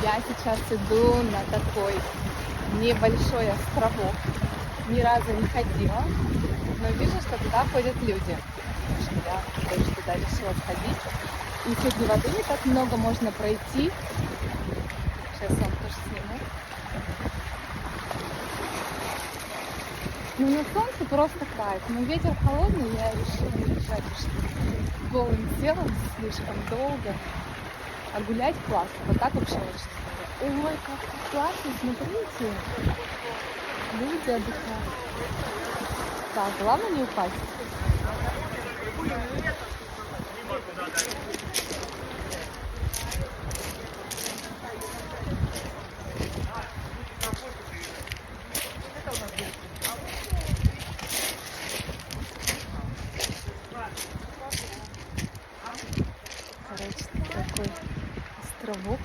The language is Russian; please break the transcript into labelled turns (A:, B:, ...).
A: Я сейчас иду на такой небольшой островок. Ни разу не ходила, но вижу, что туда ходят люди. Так что я тоже туда решила сходить. И сегодня воды не так много, можно пройти. Сейчас я вам тоже сниму. Ну, на солнце просто кайф. Но ветер холодный, я решила не лежать уж голым телом слишком долго. А гулять классно. Вот так вообще очень здорово. Ой, как тут классно, смотрите. Люди отдыхают. Так, главное не упасть. Короче, такой островок.